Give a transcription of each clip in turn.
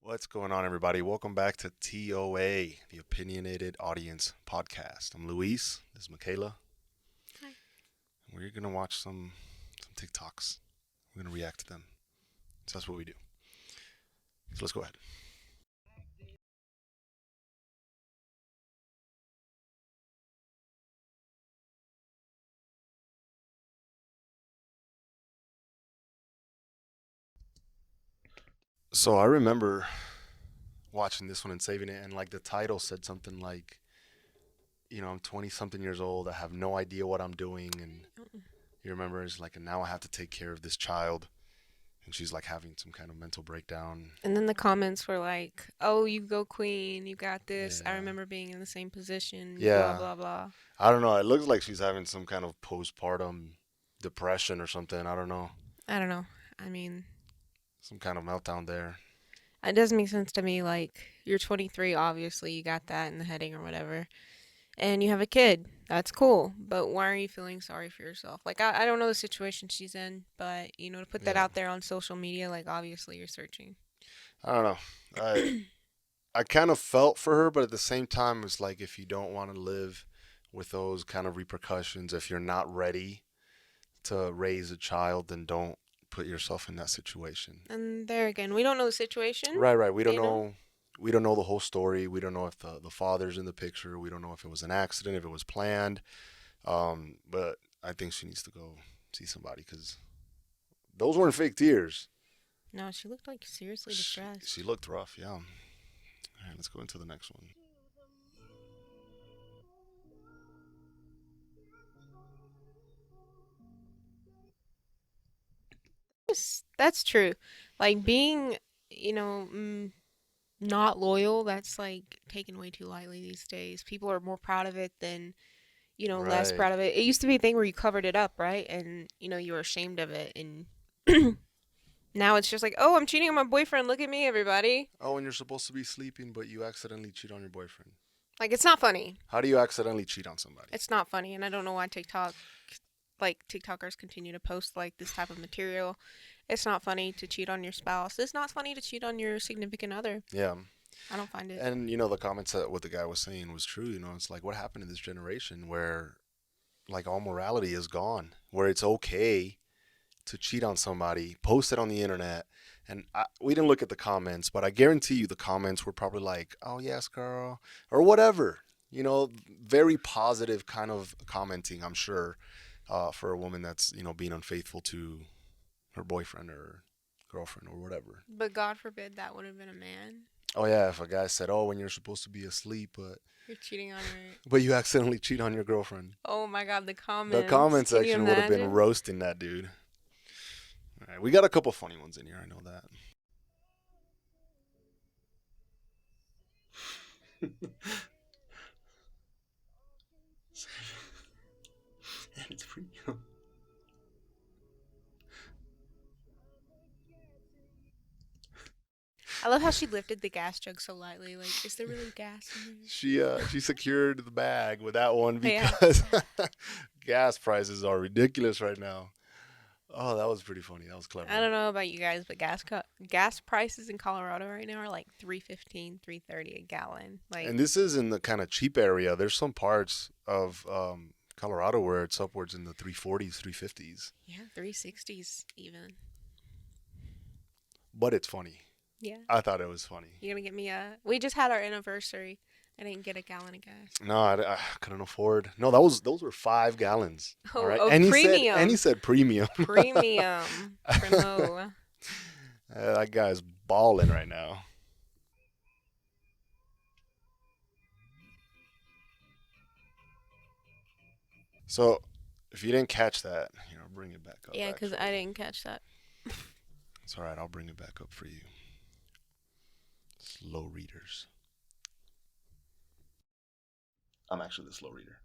What's going on, everybody? Welcome back to TOA, the Opinionated Audience podcast. I'm Luis. This is Michaela. Hi. We're gonna watch some TikToks. We're gonna react to them. So that's what we do. So let's go ahead. So I remember watching this one and saving it, and like the title said something like, I'm 20 something years old. I have no idea what I'm doing, and you remember it's like, and now I have to take care of this child, and she's like having some kind of mental breakdown. And then the comments were like, "Oh, you go queen, you got this. I Yeah. remember being in the same position, blah Yeah. blah blah." I don't know. It looks like she's having some kind of postpartum depression or something. I don't know. I don't know. I mean, Some kind of meltdown there. it doesn't make sense to me. Like, you're 23, obviously, you got that in the heading or whatever, and you have a kid. That's cool. But why are you feeling sorry for yourself? Like, I don't know the situation she's in, but, to put that Yeah. out there on social media, like, obviously you're searching. I don't know. I kind of felt for her, but at the same time, it's like if you don't want to live with those kind of repercussions, if you're not ready to raise a child, then don't put yourself in that situation. And there again, we don't know the situation, Right, right. We don't you know? know. We don't know the whole story. We don't know if the father's in the picture. We don't know if it was an accident, if it was planned. But I think she needs to go see somebody because those weren't fake tears. No, she looked like seriously She distressed. looked rough, yeah. All right, let's go into the next one. Yes, that's true. Like being, you know, mm, not loyal, that's like taken way too lightly these days. People are more proud of it than, less Right. proud of it. It used to be a thing where you covered it up, right? And, you were ashamed of it. And now it's just like, oh, I'm cheating on my boyfriend. Look at me, everybody. Oh, and you're supposed to be sleeping, but you accidentally cheat on your boyfriend. Like, it's not funny. How do you accidentally cheat on somebody? It's not funny. And I don't know why TikTokers continue to post like this type of material. It's not funny to cheat on your spouse. It's not funny to cheat on your significant other. Yeah. I don't find it. And the comments that what the guy was saying was true. It's like what happened in this generation where like all morality is gone, where it's okay to cheat on somebody, post it on the internet, and we didn't look at the comments, but I guarantee you the comments were probably like, "Oh yes, girl," or whatever. Very positive kind of commenting. I'm sure for a woman that's being unfaithful to her boyfriend or girlfriend or whatever. But God forbid that would have been a man. Oh yeah, if a guy said, "Oh, when you're supposed to be asleep, but You're cheating on your. you accidentally cheat on your girlfriend," Oh my God, the the comments. comment Can you section would have been imagine? roasting that dude. All right, we got a couple funny ones in here. I know that. And it's premium. I love how she lifted the gas jug so lightly. Like, is there really gas in She secured the bag with that one there? Yeah. because gas prices are ridiculous right now. Oh, that was pretty funny. That was clever. I don't know about you guys, but gas prices in Colorado right now are like 3.15, 3.30 a gallon. Like, And this is in the kind of cheap area. There's some parts of Colorado where it's upwards in the 340s, 350s. yeah, 3.60s even. But it's funny. Yeah. I thought it was funny. You gonna get me a? We just had our anniversary. I didn't get a gallon of gas. No, I couldn't afford. No, those were 5 gallons. All Oh, right, oh, and he premium, said premium. premium, primo. That guy's balling right now. So, if you didn't catch that, bring it back up. Yeah, because I Actually, didn't catch that. it's all right. I'll bring it back up for you. Slow readers. I'm actually the slow reader.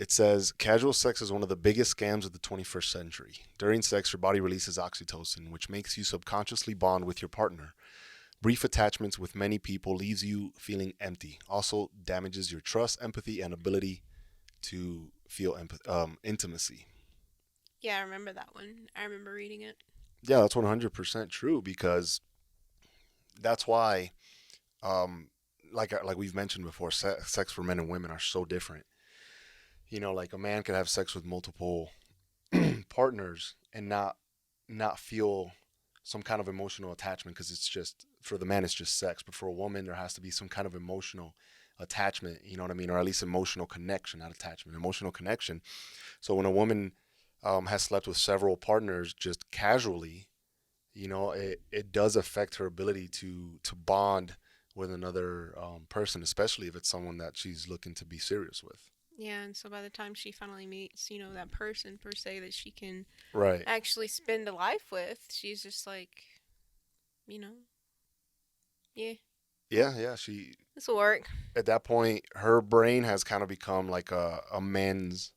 It says casual sex is one of the biggest scams of the 21st century. During sex, your body releases oxytocin, which makes you subconsciously bond with your partner. Brief attachments with many people leaves you feeling empty. Also damages your trust, empathy, and ability to feel intimacy. Yeah, I remember that one. I remember reading it. Yeah, that's 100% true because That's why, um, like we've mentioned before, sex for men and women are so different. Like a man could have sex with multiple partners and not feel some kind of emotional attachment because it's just for the man it's just sex, but for a woman there has to be some kind of emotional attachment. You know what I mean? Or at least emotional connection, not attachment, emotional connection. So when a woman has slept with several partners just casually, it does affect her ability to bond with another person, especially if it's someone that she's looking to be serious with. Yeah, and so by the time she finally meets, that person per se that she can Right. actually spend a life with, she's just like, you know, yeah, Yeah, yeah. She this will work. At that point, her brain has kind of become like a man's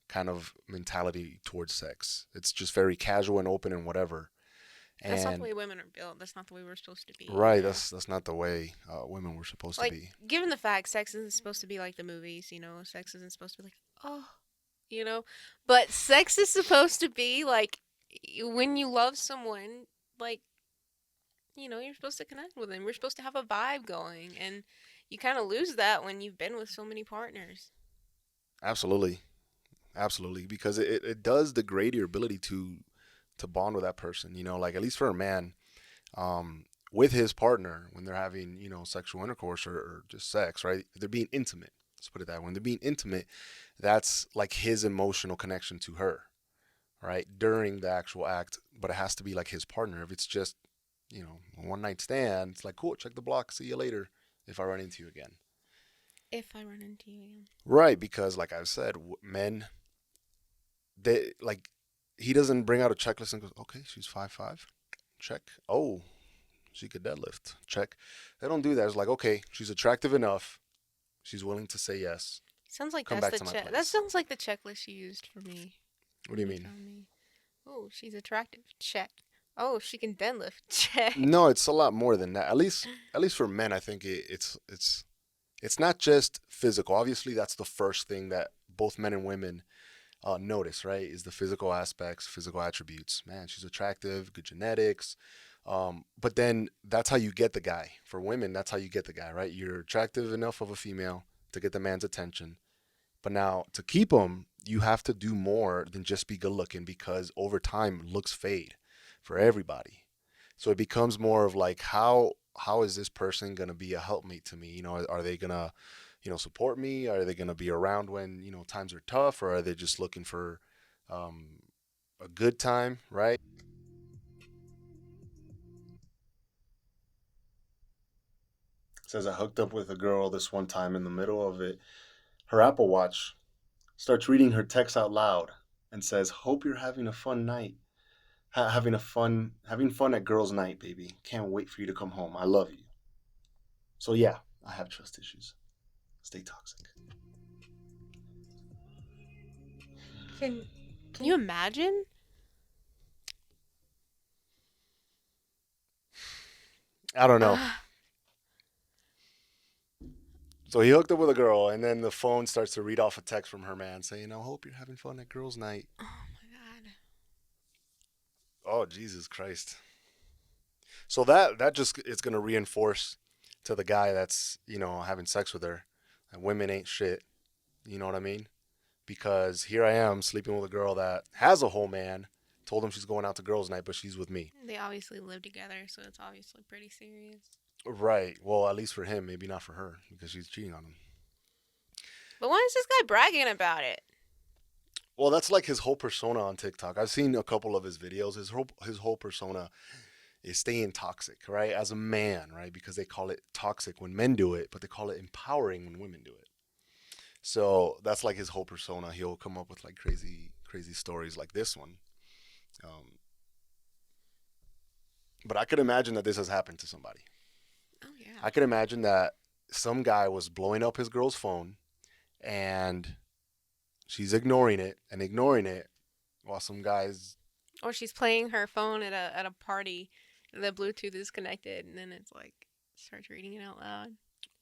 kind of mentality towards sex. It's just very casual and open and whatever. That's not the And way women are built. That's not the way we're supposed to be. right, that's not the way women were supposed to Like, be. given the fact sex isn't supposed to be like the movies, sex isn't supposed to be like, oh, you know, but sex is supposed to be like when you love someone, like, you're supposed to connect with them. We're supposed to have a vibe going, and you kind of lose that when you've been with so many partners. Absolutely, absolutely, because it does degrade your ability to bond with that person. Like at least for a man, with his partner when they're having sexual intercourse or just sex, right? They're being intimate. Let's put it that way. When they're being intimate, that's like his emotional connection to her, right? During the actual act, but it has to be like his partner. If it's just, a one night stand, it's like, cool, check the block, see you later if I run into you again. If I run into you again. Right, because like I've said, men, they like, he doesn't bring out a checklist and goes, okay, she's 5'5", check. Oh, she could deadlift, check. They don't do that. It's like, okay, she's attractive enough. She's willing to say yes. Sounds like Come that's back the to my check. That place. sounds like the checklist you used for me What do when you you mean? found me. Oh, she's attractive. Check. Oh, she can deadlift. Check. No, it's a lot more than that. At least for men, I think it's not just physical. Obviously, that's the first thing that both men and women notice, right? Is the physical aspects, physical attributes. Man, she's attractive, good genetics. But then that's how you get the guy. For women, that's how you get the guy, right? You're attractive enough of a female to get the man's attention. But now to keep him, you have to do more than just be good looking because over time looks fade for everybody. So it becomes more of like how is this person gonna be a helpmate to me? Are they gonna, support me? Are they gonna be around when times are tough, or are they just looking for um, a good time, right? It says I hooked up with a girl this one time. In the middle of it, her Apple Watch starts reading her text out loud and says, "Hope you're having a fun night. Having fun at girls' night, baby. Can't wait for you to come home. I love you." So yeah, I have trust issues. Stay toxic. Can you imagine? I don't know. Uh, So he hooked up with a girl, and then the phone starts to read off a text from her man saying, "I hope you're having fun at girls' night." oh my god. Oh Jesus Christ! So that just is gonna reinforce to the guy that's having sex with her, that women ain't shit. You know what I mean? Because here I am sleeping with a girl that has a whole man. Told him she's going out to girls' night, but she's with me. They obviously live together, so it's obviously pretty serious. Right. Well, at least for him, maybe not for her because she's cheating on him. But why is this guy bragging about it? Well, that's like his whole persona on TikTok. I've seen a couple of his videos. His whole persona is staying toxic, right? As a man, right? Because they call it toxic when men do it, but they call it empowering when women do it. So that's like his whole persona. He'll come up with like crazy, crazy stories like this one. Um, but I could imagine that this has happened to somebody. Oh yeah. I could imagine that some guy was blowing up his girl's phone and she's ignoring it while some guys. Or she's playing her phone at a party, and the Bluetooth is connected, and then it's like starts reading it out loud.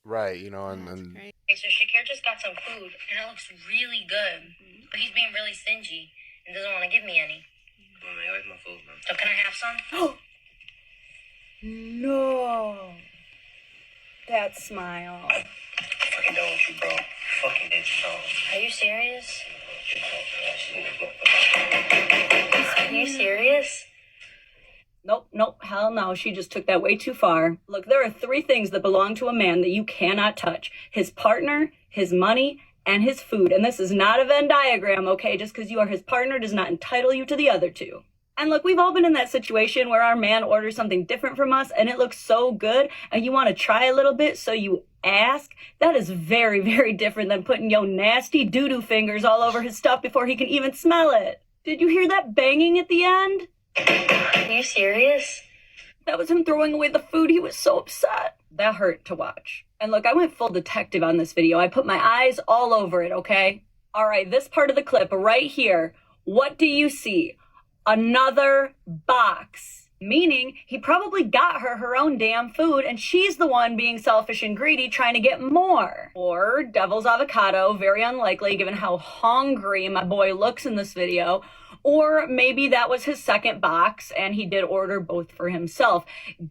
Right, That's and great. Okay, so Shakir just got some food, and it looks really good. But he's being really stingy and doesn't want to give me any. Well, man, I like my food, man. So can I have some? No. That smile. Fucking done with you, bro. Fucking did you, bro. Are you serious? Are you serious? Nope, hell no. She just took that way too far. Look, there are 3 things that belong to a man that you cannot touch. His partner, his money, and his food. And this is not a Venn diagram, okay? Just because you are his partner does not entitle you to the other 2. And look, we've all been in that situation where our man orders something different from us and it looks so good and you want to try a little bit, so you ask. That is very, very different than putting your nasty doo-doo fingers all over his stuff before he can even smell it. Did you hear that banging at the end? Are you serious? That was him throwing away the food. He was so upset. That hurt to watch. And look, I went full detective on this video. I put my eyes all over it, okay? All right, this part of the clip right here. What do you see? Another box. Meaning he probably got her own damn food and she's the one being selfish and greedy trying to get more. Or devil's avocado, very unlikely given how hungry my boy looks in this video. Or maybe that was his second box and he did order both for himself.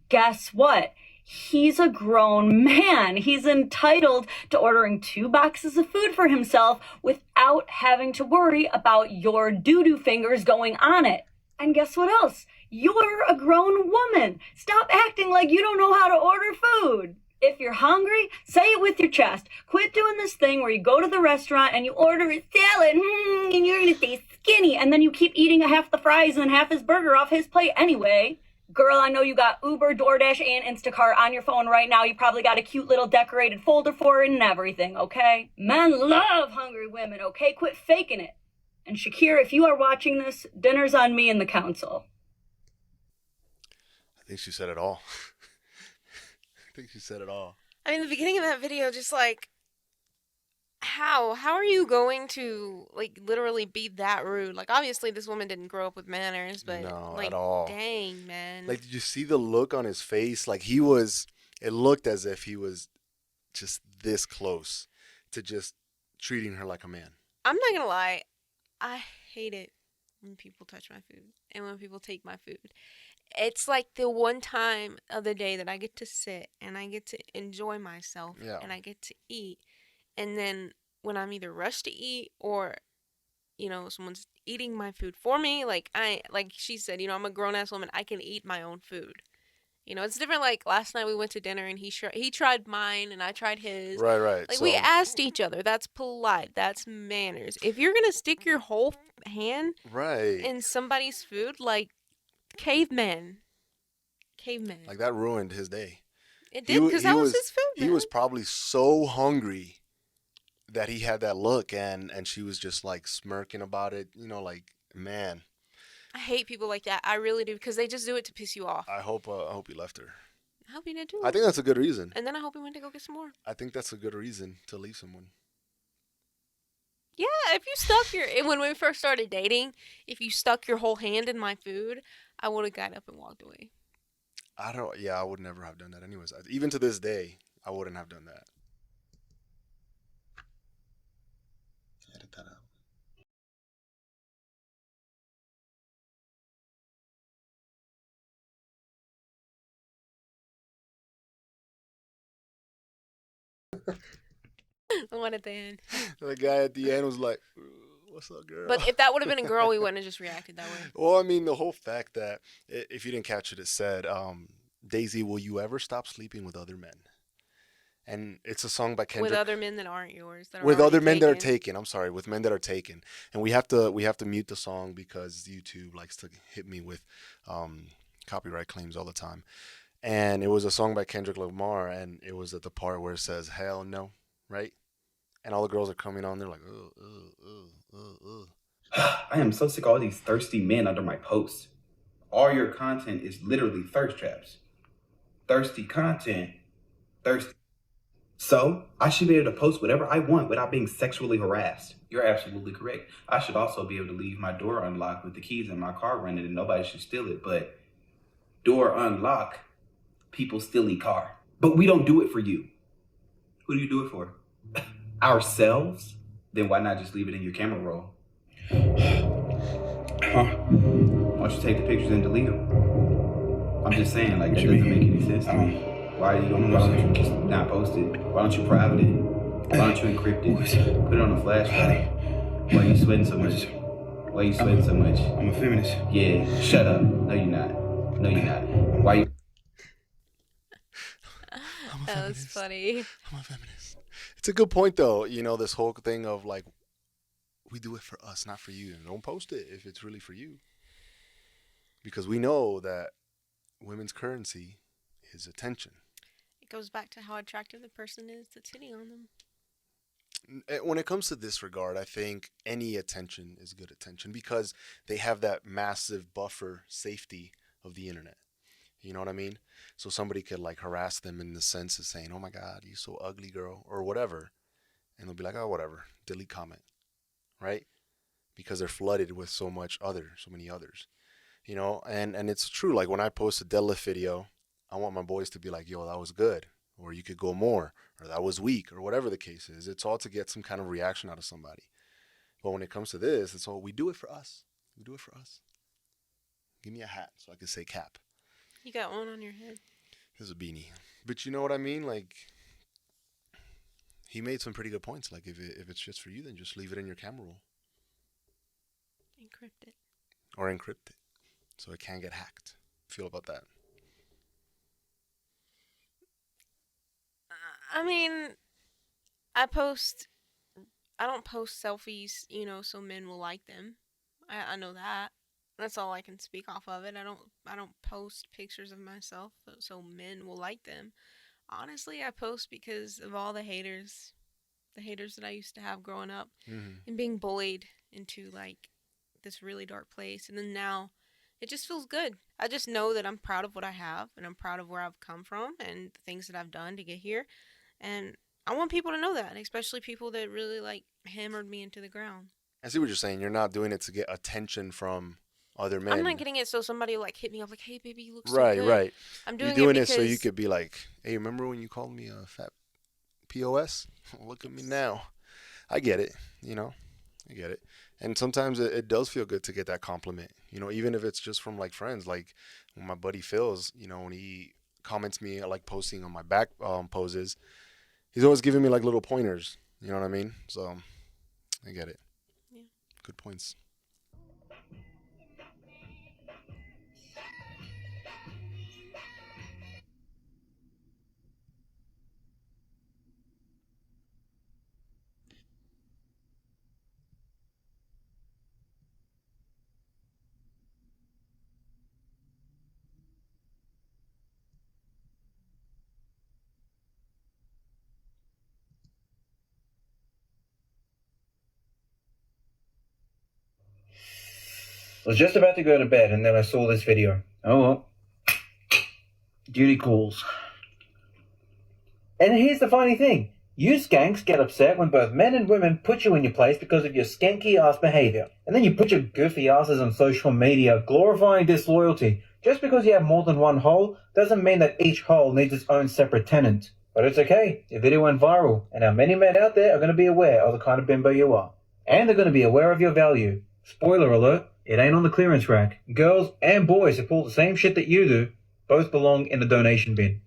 Guess what? He's a grown man. He's entitled to ordering 2 boxes of food for himself without having to worry about your doo-doo fingers going on it. And guess what else? You're a grown woman. Stop acting like you don't know how to order food. If you're hungry, say it with your chest. Quit doing this thing where you go to the restaurant and you order a salad, and you're gonna stay skinny, and then you keep eating half the fries and half his burger off his plate anyway. Girl, I know you got Uber, DoorDash, and Instacart on your phone right now. You probably got a cute little decorated folder for it and everything, okay? Men love hungry women, okay? Quit faking it. And Shakir, if you are watching this, dinner's on me and the council. I think she said it all. I think she said it all. I mean, the beginning of that video, just like, how are you going to, like, literally be that rude? Like, obviously this woman didn't grow up with manners, but No, like, at all. dang, man. Like, did you see the look on his face? Like, it looked as if he was just this close to just treating her like a man. I'm not gonna lie, I hate it when people touch my food and when people take my food. It's like the one time of the day that I get to sit and I get to enjoy myself, Yeah. and I get to eat. And then when I'm either rushed to eat or, someone's eating my food for me, like she said, I'm a grown ass woman. I can eat my own food. It's different. Like last night we went to dinner and he tried mine and I tried his. Right. Like, So, we asked each other. That's polite. That's manners. If you're gonna stick your whole hand right. in somebody's food, like cavemen. Like, that ruined his day. It did, because that was his food. He was probably so hungry that he had that look, and she was just like smirking about it, like, man. I hate people like that. I really do, because they just do it to piss you off. I hope he left her. I hope he did too. I think that's a good reason. And then I hope he went to go get some more. I think that's a good reason to leave someone. Yeah, if you when we first started dating, if you stuck your whole hand in my food, I would have got up and walked away. I would never have done that anyways. Even to this day, I wouldn't have done that. Edit that out. The one at the end. The guy at the end was like, "What's up, girl?" But if that would have been a girl, we wouldn't have just reacted that way. Well, I mean, the whole fact that, if you didn't catch it, it said, Daisy, will you ever stop sleeping with other men? And it's a song by Kendrick. With other men that aren't yours. With other men that are taken. I'm sorry, with men that are taken. And we have to mute the song because YouTube likes to hit me with copyright claims all the time. And it was a song by Kendrick Lamar, and it was at the part where it says, "Hell no," right? And all the girls are coming on, they're like, I am so sick of all these thirsty men under my posts. All your content is literally thirst traps. Thirsty content. Thirsty. So, I should be able to post whatever I want without being sexually harassed. You're absolutely correct. I should also be able to leave my door unlocked with the keys in my car running and nobody should steal it. But door unlock, people steal car. But we don't do it for you. Who do you do it for? Ourselves? Then why not just leave it in your camera roll? Why don't you take the pictures and delete them? I'm just saying, like, What that you doesn't mean? make any sense to me. Why don't you just not post it? Why don't you private it? Why don't you encrypt it? Put it on a flash drive. Why are you sweating so much? Why are you sweating so much? I'm a feminist. Yeah, shut up. No, you're not. No, you're not. Why you... I'm a That was feminist. funny. I'm a feminist. It's a good point, though. This whole thing of like, we do it for us, not for you. And don't post it if it's really for you. Because we know that women's currency is attention. It goes back to how attractive the person is that's hitting on them. When it comes to this regard, I think any attention is good attention because they have that massive buffer safety of the internet. You know what I mean? So somebody could like harass them in the sense of saying, "Oh my God, you so ugly, girl," or whatever, and they'll be like, "Oh, whatever, delete comment," right? Because they're flooded with so many others. And it's true. Like when I post a deadlift video, I want my boys to be like, "Yo, that was good," or "You could go more," or "That was weak," or whatever the case is. It's all to get some kind of reaction out of somebody. But when it comes to this, it's all we do it for us. We do it for us. Give me a hat so I can say cap. You got one on your head. This is a beanie. But you know what I mean? Like, he made some pretty good points. Like, if it's just for you, then just leave it in your camera roll. Encrypt it. Or encrypt it so it can't get hacked. Feel about that? I mean, I don't post selfies, so men will like them. I know that. That's all I can speak off of it. I don't post pictures of myself so men will like them. Honestly, I post because of all the haters that I used to have growing up Mm-hmm. and being bullied into like this really dark place. And then now it just feels good. I just know that I'm proud of what I have and I'm proud of where I've come from and the things that I've done to get here. And I want people to know that, especially people that really like hammered me into the ground. I see what you're saying. You're not doing it to get attention from other men. I'm not getting it so somebody like hit me up like, "Hey baby, you look so Right, good." right. I'm You're doing doing it it so you because could be like, "Hey, remember when you called me a fat POS? Look at me now." I get it. I get it. And sometimes it does feel good to get that compliment. Even if it's just from like friends. Like when my buddy Phil's, when he comments me like posting on my back poses, he's always giving me like little pointers. You know what I mean? So I get it. yeah. Good points. I was just about to go to bed and then I saw this video. Oh well. Duty calls. And here's the funny thing. You skanks get upset when both men and women put you in your place because of your skanky ass behavior. And then you put your goofy asses on social media glorifying disloyalty. Just because you have more than one hole doesn't mean that each hole needs its own separate tenant. But it's okay. Your video went viral, and now many men out there are going to be aware of the kind of bimbo you are. And they're going to be aware of your value. Spoiler alert, it ain't on the clearance rack. Girls and boys who pull the same shit that you do both belong in the donation bin.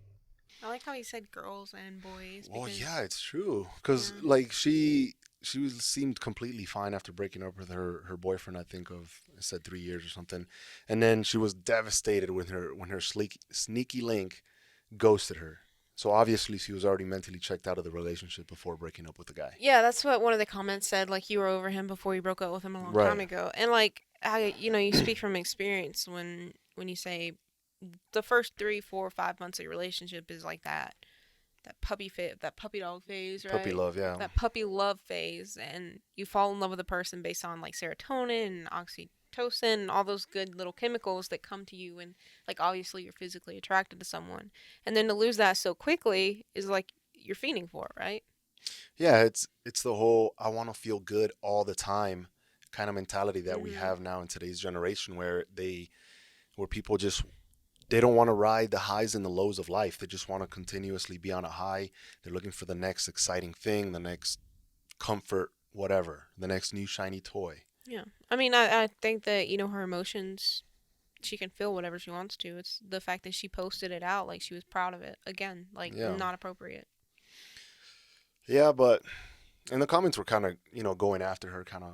I like how he said girls and boys. Well, Because, yeah, it's true. Because Yeah. like seemed completely fine after breaking up with her boyfriend. I think I said 3 years or something, and then she was devastated when her sneaky link ghosted her. So obviously she was already mentally checked out of the relationship before breaking up with the guy. Yeah, that's what one of the comments said. Like, you were over him before you broke up with him a long time Right. ago. And like, you speak from experience when you say the first 3, 4, 5 months of your relationship is like that puppy dog phase, right? Puppy love, yeah. That puppy love phase, and you fall in love with a person based on like serotonin and oxytocin and all those good little chemicals that come to you, and like obviously you're physically attracted to someone, and then to lose that so quickly is like you're fiending for it, right? Yeah, it's the whole I want to feel good all the time kind of mentality that we Mhm. have now in today's generation where people just they don't want to ride the highs and the lows of life. They just want to continuously be on a high. They're looking for the next exciting thing, the next comfort, whatever, the next new shiny toy. Yeah. I mean, I think that, her emotions she can feel whatever she wants to. It's the fact that she posted it out like she was proud of it. Again, like Yeah. not appropriate. Yeah, but and the comments were kind of, going after her, kind of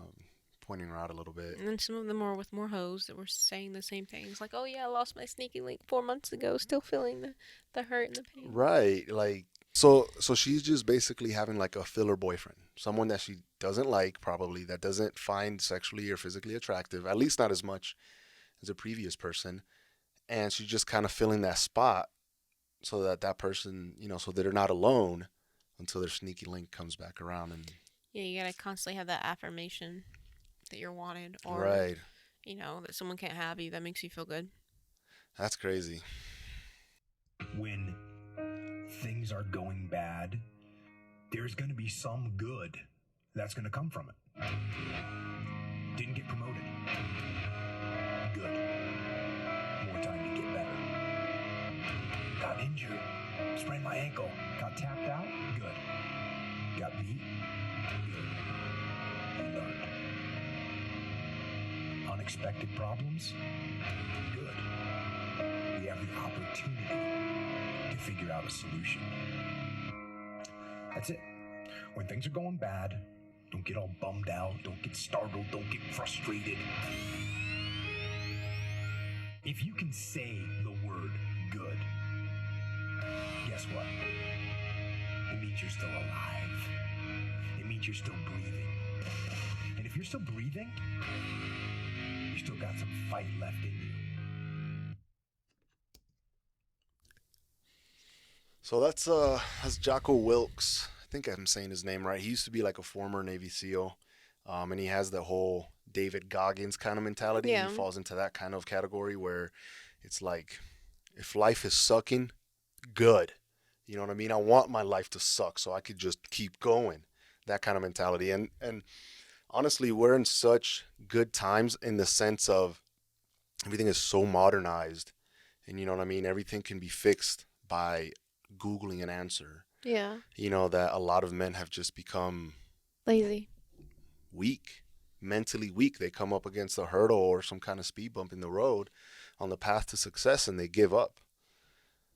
pointing her out a little bit. And then some of them were with more hoes that were saying the same things. Like, oh yeah, I lost my sneaky link 4 months ago. Still feeling the hurt and the pain. Right. Like, so she's just basically having like a filler boyfriend, someone that she doesn't like, probably, that doesn't find sexually or physically attractive, at least not as much as a previous person. And she's just kind of filling that spot so that person, so that they're not alone until their sneaky link comes back around. And Yeah, you gotta constantly have that affirmation that you're wanted, or right. that someone can't have you. That makes you feel good. That's crazy. When things are going bad, there's going to be some good that's going to come from it. Didn't get promoted. Good. More time to get better. Got injured. Sprained my ankle. Got tapped out. Good. Got beat. Good. I learned. Unexpected problems. Good. We have the opportunity to figure out a solution. That's it. When things are going bad, don't get all bummed out, don't get startled, don't get frustrated. If you can say the word good, guess what? It means you're still alive. It means you're still breathing. And if you're still breathing, you still got some fight left in you. So that's Jocko Wilkes. I think I'm saying his name right. He used to be like a former Navy SEAL, and he has the whole David Goggins kind of mentality. Yeah. He falls into that kind of category where it's like, if life is sucking, good. You know what I mean? I want my life to suck so I could just keep going. That kind of mentality. And honestly, we're in such good times in the sense of everything is so modernized, and you know what I mean? Everything can be fixed by Googling an answer. Yeah. That a lot of men have just become Lazy. weak, mentally weak. They come up against a hurdle or some kind of speed bump in the road on the path to success and they give up.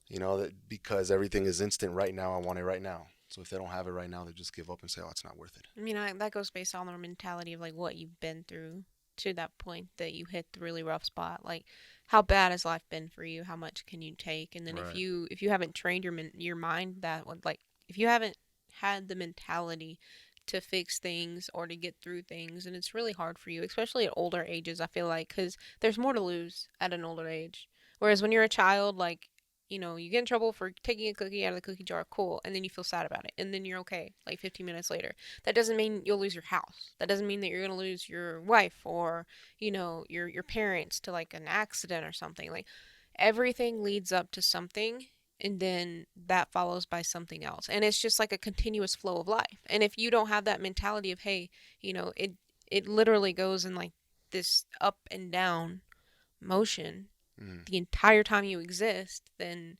That because everything is instant right now, I want it right now. So if they don't have it right now, they just give up and say, oh, it's not worth it. I mean, that goes based on their mentality of like what you've been through to that point that you hit the really rough spot. Like, how bad has life been for you? How much can you take? And then Right. if you haven't trained your mind that would, like, if you haven't had the mentality to fix things or to get through things, and it's really hard for you, especially at older ages. I feel like because there's more to lose at an older age. Whereas when you're a child, like, you get in trouble for taking a cookie out of the cookie jar, cool, and then you feel sad about it, and then you're okay, like 15 minutes later. That doesn't mean you'll lose your house. That doesn't mean that you're gonna lose your wife or, your parents to like an accident or something. Like, everything leads up to something, and then that follows by something else, and it's just like a continuous flow of life. And if you don't have that mentality of, hey, it literally goes in like this up and down motion the entire time you exist, then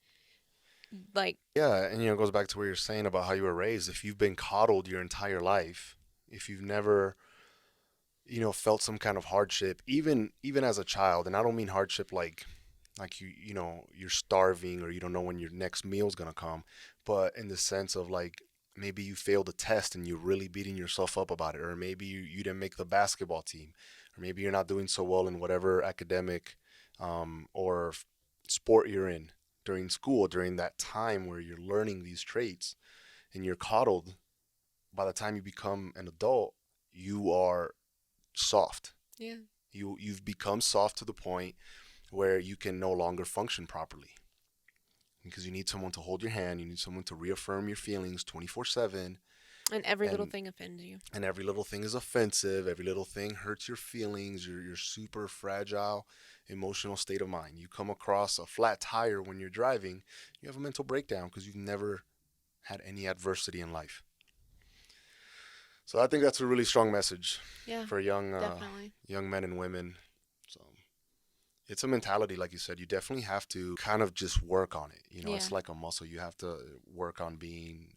like, Yeah, and it goes back to what you're saying about how you were raised. If you've been coddled your entire life, if you've never, felt some kind of hardship, even as a child, and I don't mean hardship like you're starving or you don't know when your next meal's gonna come, but in the sense of like maybe you failed a test and you're really beating yourself up about it, or maybe you didn't make the basketball team, or maybe you're not doing so well in whatever academic or sport you're in during school, during that time where you're learning these traits and you're coddled. By the time you become an adult, you are soft. yeah. You've become soft to the point where you can no longer function properly because you need someone to hold your hand. You need someone to reaffirm your feelings 24/7. And every little thing offends you. And every little thing is offensive. Every little thing hurts your feelings. Your super fragile emotional state of mind. You come across a flat tire when you're driving, you have a mental breakdown because you've never had any adversity in life. So I think that's a really strong message for Definitely. young men and women. So it's a mentality, like you said. You definitely have to kind of just work on it. It's like a muscle. You have to work on being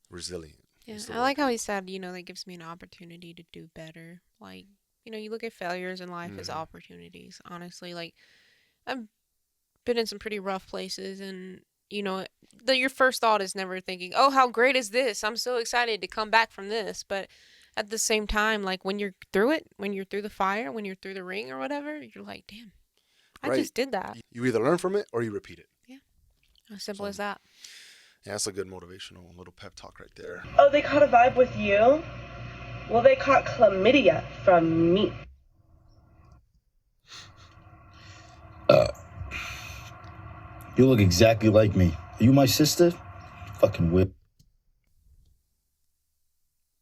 resilient. Yeah, I like how he said, that gives me an opportunity to do better. Like, you look at failures in life as Mhm. opportunities. Honestly, like I've been in some pretty rough places, and your first thought is never thinking, "Oh, how great is this? I'm so excited to come back from this." But at the same time, like when you're through it, when you're through the fire, when you're through the ring or whatever, you're like, "Damn, I Right. just did that." You either learn from it or you repeat it. Yeah, as simple So, as that. yeah, that's a good motivational little pep talk right there. Oh, they caught a vibe with you? Well, they caught chlamydia from me. You look exactly like me. Are you my sister? Fucking whip.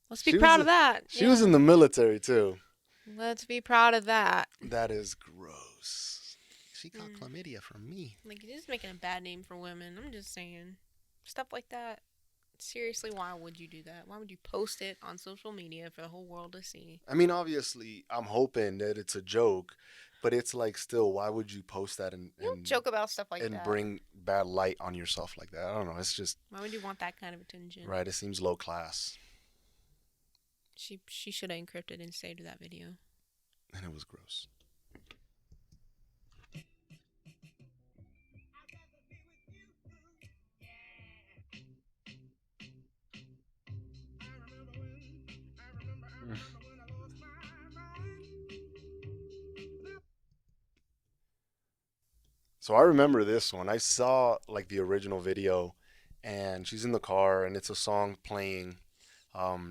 Let's be proud was of that. She was in the military too. Let's be proud of that. That is gross. She got chlamydia from me. Like, you're just making a bad name for women. I'm just saying. Stuff like that. Seriously, why would you do that? Why would you post it on social media for the whole world to see? I mean, obviously, I'm hoping that it's a joke, but it's like, still, why would you post that You don't joke about stuff like and that. bring bad light on yourself like that? I don't know. It's just, Why would you want that kind of attention? right, it seems low class. She should have encrypted and saved that video. And it was gross. So I remember this one. I saw like the original video, and she's in the car, and it's a song playing,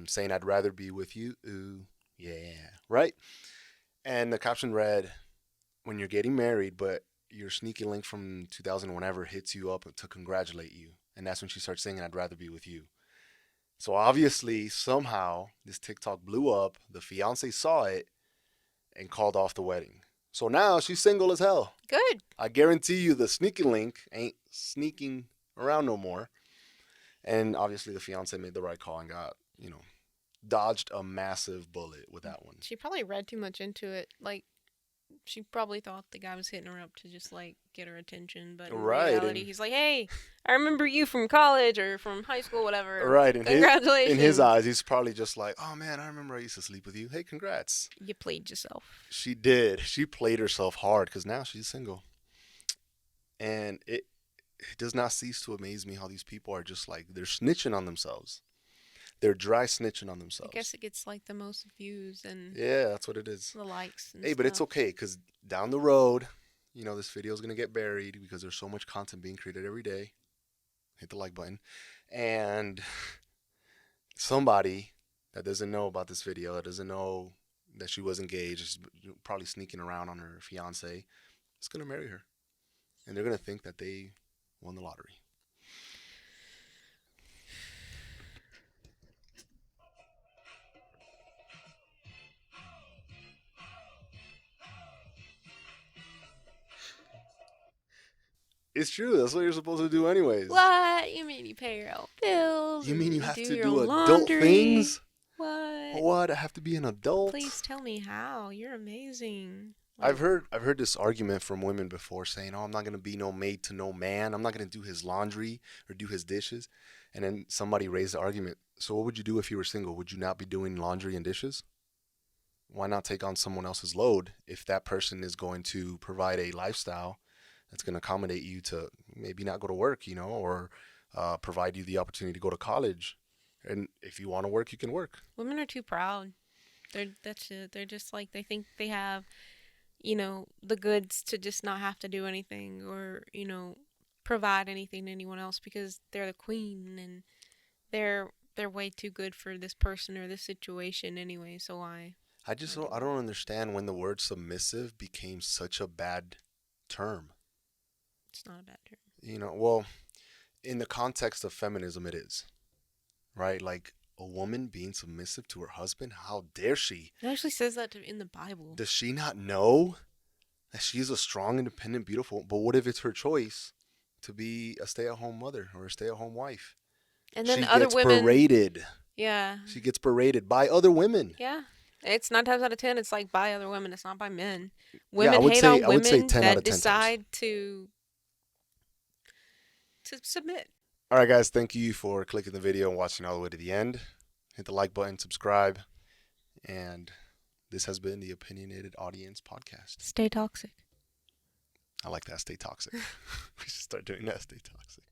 saying "I'd rather be with you." Ooh, yeah, right. And the caption read, "When you're getting married, but your sneaky link from 2000 whenever hits you up to congratulate you," and that's when she starts singing "I'd rather be with you." So obviously, somehow, this TikTok blew up. The fiance saw it and called off the wedding. So now she's single as hell. Good. I guarantee you the sneaky link ain't sneaking around no more. And obviously the fiance made the right call and got, dodged a massive bullet with that one. She probably read too much into it. Like, she probably thought the guy was hitting her up to just, like, get her attention. But in reality, he's like, "Hey, I remember you from college or from high school, whatever. Right. Congratulations." In his eyes, he's probably just like, "Oh, man, I remember I used to sleep with you. Hey, congrats." You played yourself. She did. She played herself hard because now she's single. And it does not cease to amaze me how these people are just like, they're snitching on themselves. They're dry snitching on themselves. I guess it gets, like, the most views and yeah, that's what it is. the likes and Hey, but it's okay because down the road, this video is going to get buried because there's so much content being created every day. Hit the like button. And somebody that doesn't know about this video, that doesn't know that she was engaged, is probably sneaking around on her fiance, is going to marry her. And they're going to think that they won the lottery. It's true. That's what you're supposed to do anyways. What? You mean you pay your own bills? You mean and you have to your do own adult laundry? things? What? What? I have to be an adult? Please tell me how. You're amazing. I've heard this argument from women before saying, "Oh, I'm not going to be no maid to no man. I'm not going to do his laundry or do his dishes." And then somebody raised the argument, "So what would you do if you were single? Would you not be doing laundry and dishes? Why not take on someone else's load if that person is going to provide a lifestyle that's going to accommodate you to maybe not go to work, or provide you the opportunity to go to college? And if you want to work, you can work." Women are too proud. That's it. They're just like, they think they have, the goods to just not have to do anything or, provide anything to anyone else because they're the queen and they're way too good for this person or this situation anyway. So why? I don't understand when the word submissive became such a bad term. It's not a bad term. Well, in the context of feminism, it is, right? Like a woman being submissive to her husband. How dare she? It actually says that in the Bible. Does she not know that she's a strong, independent, beautiful? But what if it's her choice to be a stay-at-home mother or a stay-at-home wife? And then she other gets women. berated. Yeah. She gets berated by other women. Yeah. It's 9 times out of 10, it's like by other women. It's not by men. Yeah, Women I would hate say- on I would say women 10 out that of 10 times. decide to submit. All right, guys. Thank you for clicking the video and watching all the way to the end. Hit the like button, subscribe, and This has been the Opinionated Audience podcast. Stay toxic. I like that. Stay toxic. We should start doing that. Stay toxic.